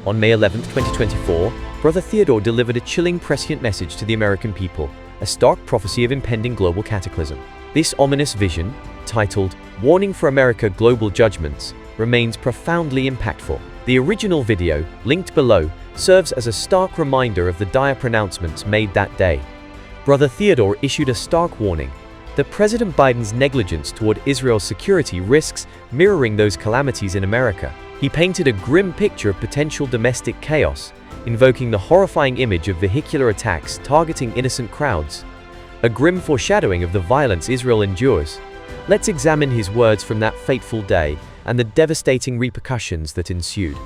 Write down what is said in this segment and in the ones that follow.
On May 11, 2024, Brother Theodore delivered a chilling, prescient message to the American people, a stark prophecy of impending global cataclysm. This ominous vision, titled Warning for America Global Judgements, remains profoundly impactful. The original video, linked below, serves as a stark reminder of the dire pronouncements made that day. Brother Theodore issued a stark warning that President Biden's negligence toward Israel's security risks mirroring those calamities in America. He painted a grim picture of potential domestic chaos, invoking the horrifying image of vehicular attacks targeting innocent crowds, a grim foreshadowing of the violence Israel endures. Let's examine his words from that fateful day and the devastating repercussions that ensued.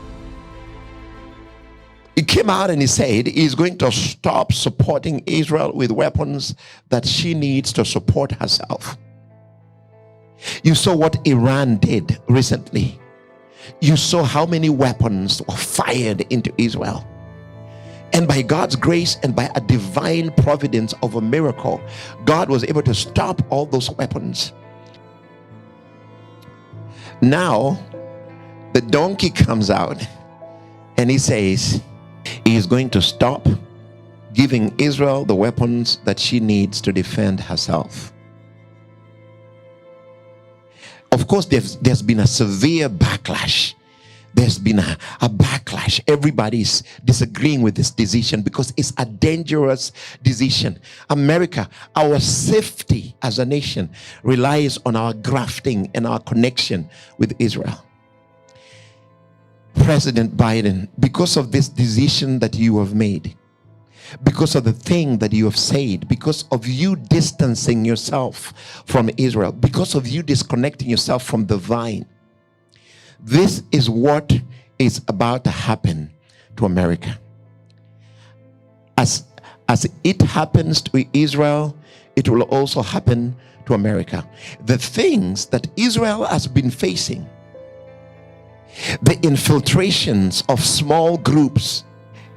He came out and he said he's going to stop supporting Israel with weapons that she needs to support herself. You saw what Iran did recently. You saw how many weapons were fired into Israel. And by God's grace and by a divine providence of a miracle, God was able to stop all those weapons. Now, the donkey comes out and he says he is going to stop giving Israel the weapons that she needs to defend herself. Of course, there's been a severe backlash. There's been a backlash. Everybody's disagreeing with this decision because it's a dangerous decision. America, our safety as a nation relies on our grafting and our connection with Israel. President Biden, because of this decision that you have made, because of the thing that you have said, because of you distancing yourself from Israel, because of you disconnecting yourself from the vine, this is what is about to happen to America. As it happens to Israel, it will also happen to America. The things that Israel has been facing, the infiltrations of small groups,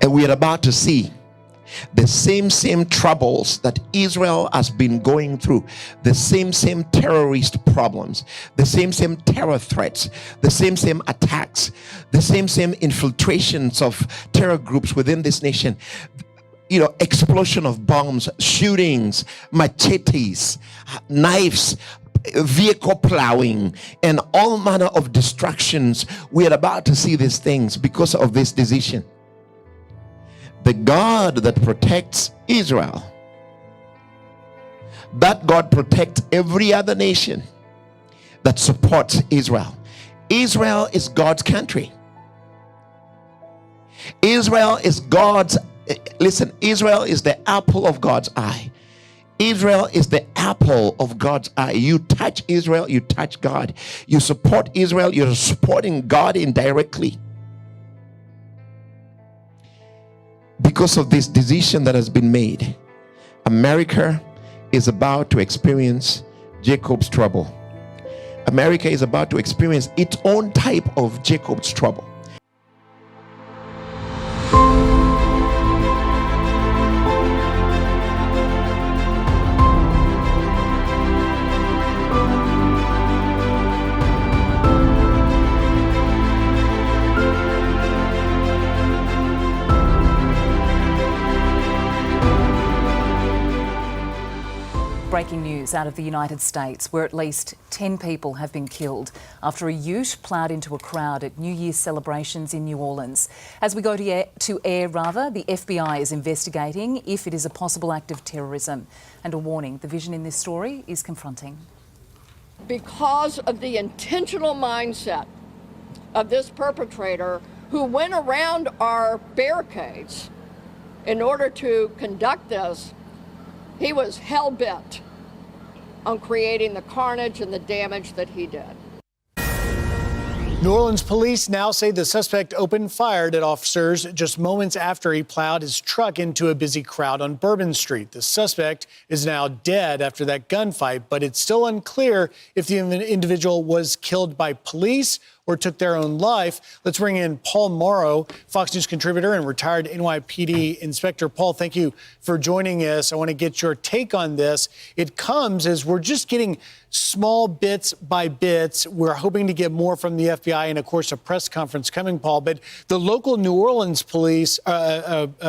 and we are about to see the same troubles that Israel has been going through, the same terrorist problems, the same terror threats, the same attacks, the same infiltrations of terror groups within this nation. You know, explosion of bombs, shootings, machetes, knives, vehicle plowing, and all manner of distractions. We are about to see these things because of this decision. The God that protects Israel, that God protects every other nation that supports Israel. Israel is God's country. Israel is God's, listen, Israel is the apple of God's eye. Israel is the apple of God's eye. You touch Israel, you touch God. You support Israel, you're supporting God indirectly. Because of this decision that has been made, America is about to experience Jacob's trouble. America is about to experience its own type of Jacob's trouble. Breaking news out of the United States, where at least 10 people have been killed after a ute ploughed into a crowd at New Year's celebrations in New Orleans. As we go to air, the FBI is investigating if it is a possible act of terrorism. And a warning, the vision in this story is confronting. Because of the intentional mindset of this perpetrator who went around our barricades in order to conduct this, he was hell-bent on creating the carnage and the damage that he did. New Orleans police now say the suspect opened fire at officers just moments after he plowed his truck into a busy crowd on Bourbon Street. The suspect is now dead after that gunfight, but it's still unclear if the individual was killed by police or took their own life. Let's bring in Paul Morrow, Fox News contributor and retired NYPD inspector. Paul, thank you for joining us. I want to get your take on this. It comes as we're just getting small bits by bits. We're hoping to get more from the FBI and, of course, a press conference coming, Paul. But the local New Orleans police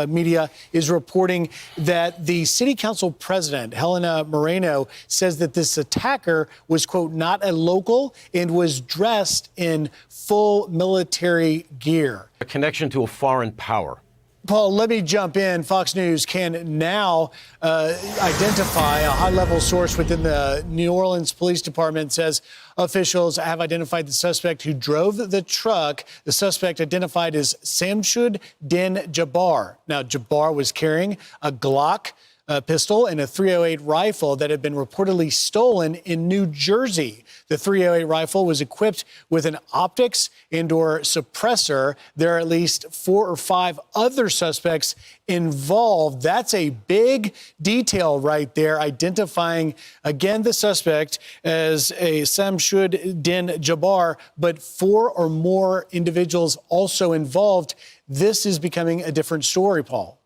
media is reporting that the city council president, Helena Moreno, says that this attacker was, quote, not a local and was dressed in full military gear. A connection to a foreign power. Paul, let me jump in. Fox News can now identify a high-level source within the New Orleans Police Department says officials have identified the suspect who drove the truck. The suspect identified as Samshud Din Jabbar. Now, Jabbar was carrying a Glock pistol and a .308 rifle that had been reportedly stolen in New Jersey. The .308 rifle was equipped with an optics and/or suppressor. There are at least 4 or 5 other suspects involved. That's a big detail right there, identifying, again, the suspect as a Samshud Din Jabbar, but 4 or more individuals also involved. This is becoming a different story, Paul.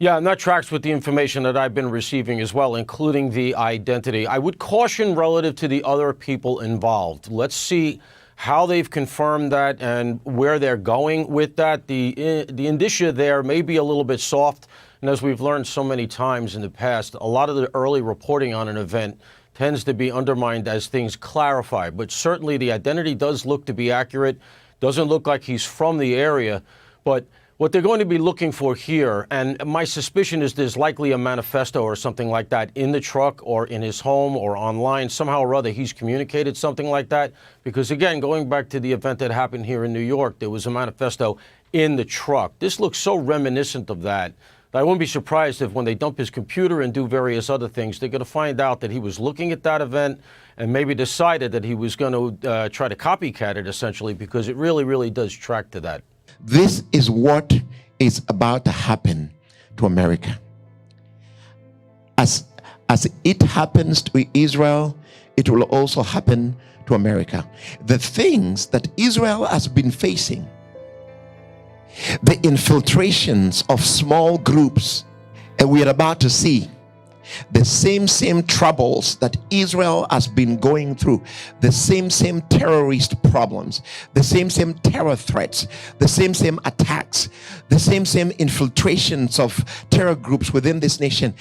Yeah, and that tracks with the information that I've been receiving as well, including the identity. I would caution relative to the other people involved. Let's see how they've confirmed that and where they're going with that. The indicia there may be a little bit soft, and as we've learned so many times in the past, a lot of the early reporting on an event tends to be undermined as things clarify. But certainly the identity does look to be accurate. Doesn't look like he's from the area, but what they're going to be looking for here, and my suspicion is there's likely a manifesto or something like that in the truck or in his home or online. Somehow or other, he's communicated something like that. Because again, going back to the event that happened here in New York, there was a manifesto in the truck. This looks so reminiscent of that. I wouldn't be surprised if when they dump his computer and do various other things, they're going to find out that he was looking at that event and maybe decided that he was going to try to copycat it, essentially, because it really, really does track to that. This is what is about to happen to America. As it happens to Israel, it will also happen to America. The things that Israel has been facing, the infiltrations of small groups, and we are about to see the same troubles that Israel has been going through, the same terrorist problems, the same terror threats, the same attacks, the same infiltrations of terror groups within this nation.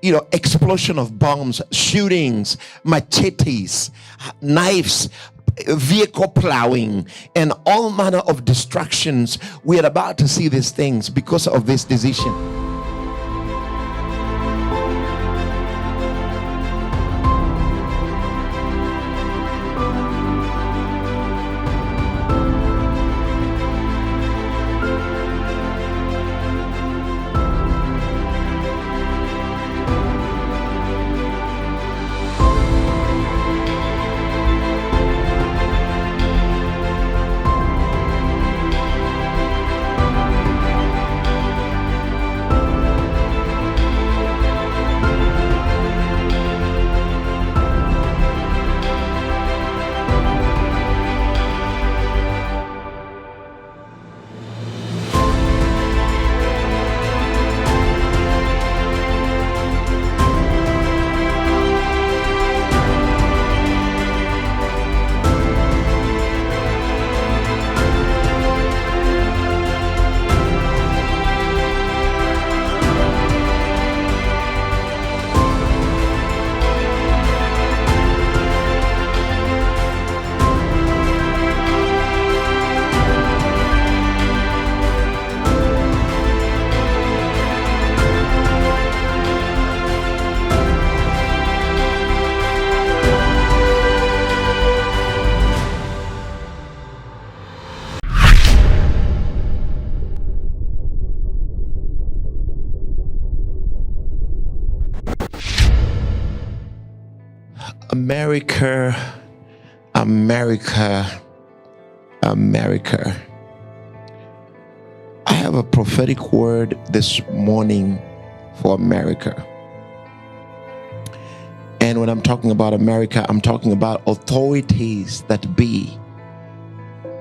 You know, explosion of bombs, shootings, machetes, knives, vehicle plowing, and all manner of distractions. We are about to see these things because of this decision. America, America, America. I have a prophetic word this morning for America. And when I'm talking about America, I'm talking about authorities that be